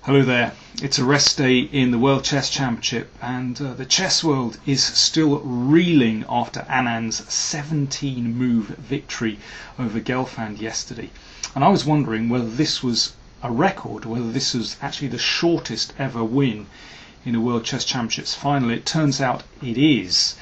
Hello there. It's a rest day in the World Chess Championship, and the chess world is still reeling after Anand's 17-move victory over Gelfand yesterday. And I was wondering whether this was a record, whether this was actually the shortest ever win in a World Chess Championships final. It turns out it is.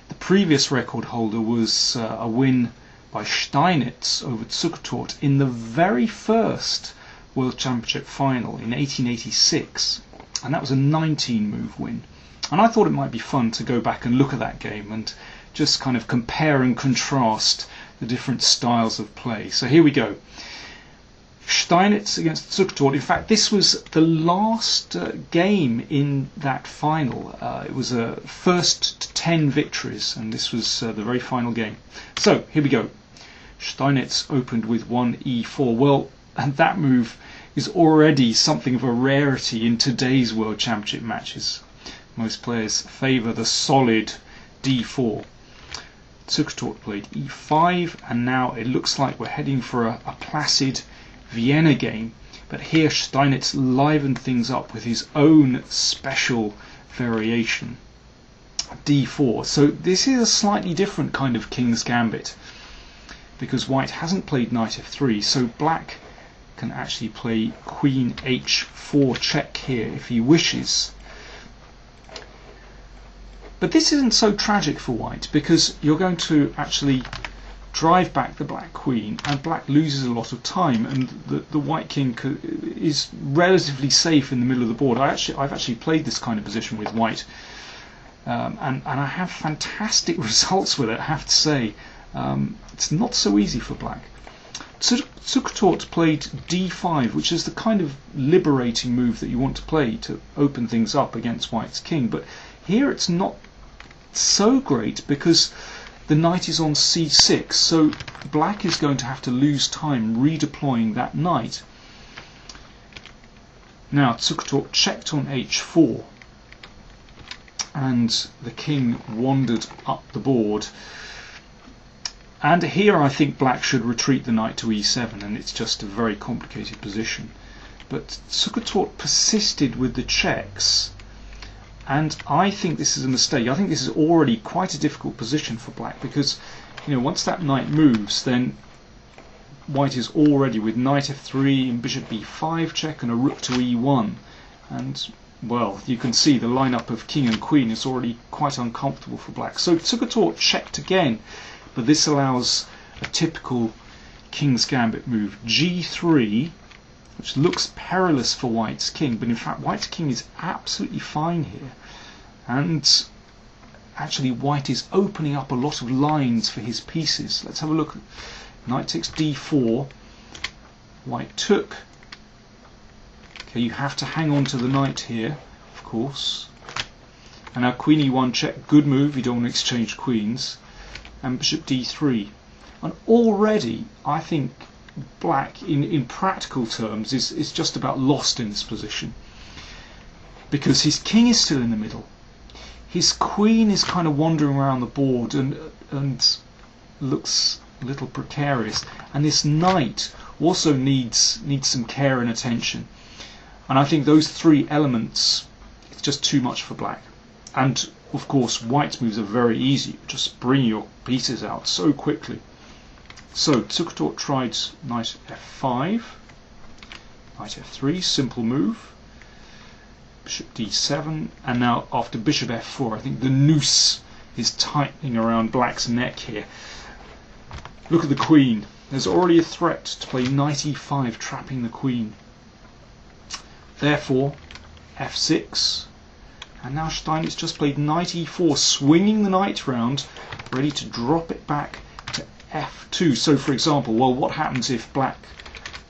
The previous record holder was a win by Steinitz over Zuckertort in the very first World Championship final in 1886, and that was a 19-move win. And I thought it might be fun to go back and look at that game and just kind of compare and contrast the different styles of play. So here we go. Steinitz against Zuckertort. In fact, this was the last game in that final. It was a first to 10 victories, and this was the very final game. So here we go. Steinitz opened with 1e4. Well, and that move is already something of a rarity in today's World Championship matches. Most players favour the solid d4. Zuckertort played e5, and now it looks like we're heading for a placid Vienna game. But here Steinitz livened things up with his own special variation, d4. So this is a slightly different kind of King's Gambit, because white hasn't played knight f3, so black can actually play queen h4 check here if he wishes. But this isn't so tragic for white, because you're going to actually drive back the black queen, and black loses a lot of time, and the white king is relatively safe in the middle of the board. I've actually played this kind of position with white, and I have fantastic results with it, I have to say. It's not so easy for black. Zuckertort played d5, which is the kind of liberating move that you want to play to open things up against white's king. But here it's not so great, because the knight is on c6, so black is going to have to lose time redeploying that knight. Now Zuckertort checked on h4, and the king wandered up the board. And here I think black should retreat the knight to e7, and it's just a very complicated position. But Zuckertort persisted with the checks, and I think this is a mistake. I think this is already quite a difficult position for black, because once that knight moves, then white is already with knight f3 and bishop b5 check and a rook to e1, and well, you can see the lineup of king and queen is already quite uncomfortable for black. So Zuckertort checked again, but this allows a typical King's Gambit move, g3, which looks perilous for white's king, but in fact white's king is absolutely fine here, and actually white is opening up a lot of lines for his pieces. Let's have a look. Knight takes d4, white took. Okay, you have to hang on to the knight here, of course. And now queen e1 check, good move, you don't want to exchange queens. And bishop d3, and already I think black in practical terms is just about lost in this position, because his king is still in the middle, his queen is kind of wandering around the board and looks a little precarious, and this knight also needs some care and attention, and I think those three elements, it's just too much for black. And of course white's moves are very easy, just bring your pieces out so quickly. So Zuckertort tried knight f5, knight f3, simple move, bishop d7, and now after bishop f4 I think the noose is tightening around black's neck here. Look at the queen, there's already a threat to play knight e5, trapping the queen. Therefore f6, and now Steinitz just played knight e4, swinging the knight round, ready to drop it back to f2. So for example, well, what happens if black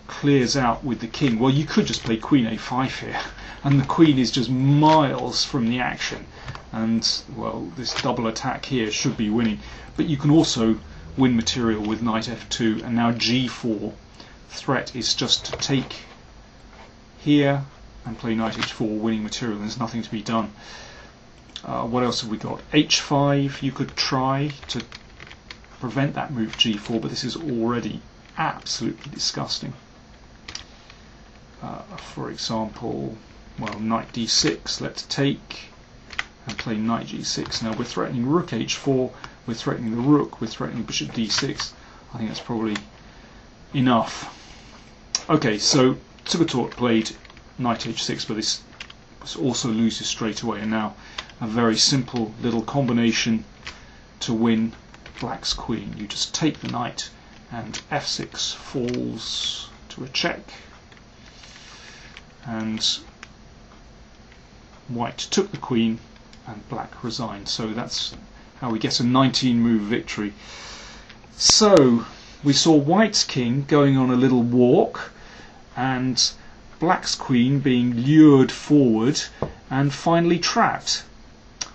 clears out with the king? Well, you could just play queen a5 here, and the queen is just miles from the action, and well, this double attack here should be winning. But you can also win material with knight f2, and now g4. Threat is just to take here and play knight h4, winning material. There's nothing to be done. What else have we got? h5, you could try to prevent that move g4, but this is already absolutely disgusting. For example, well, knight d6, let's take and play knight g6. Now we're threatening rook h4, we're threatening the rook, we're threatening bishop d6. I think that's probably enough. Okay, so Zuckertort played knight h6, but this also loses straight away, and now a very simple little combination to win black's queen. You just take the knight and f6 falls to a check, and white took the queen and black resigned. So that's how we get a 19-move victory. So we saw white's king going on a little walk and black's queen being lured forward and finally trapped.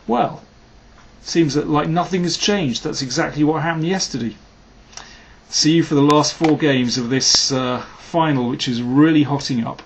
Well, seems that like nothing has changed. That's exactly what happened yesterday. See you for the last 4 games of this final, which is really hotting up.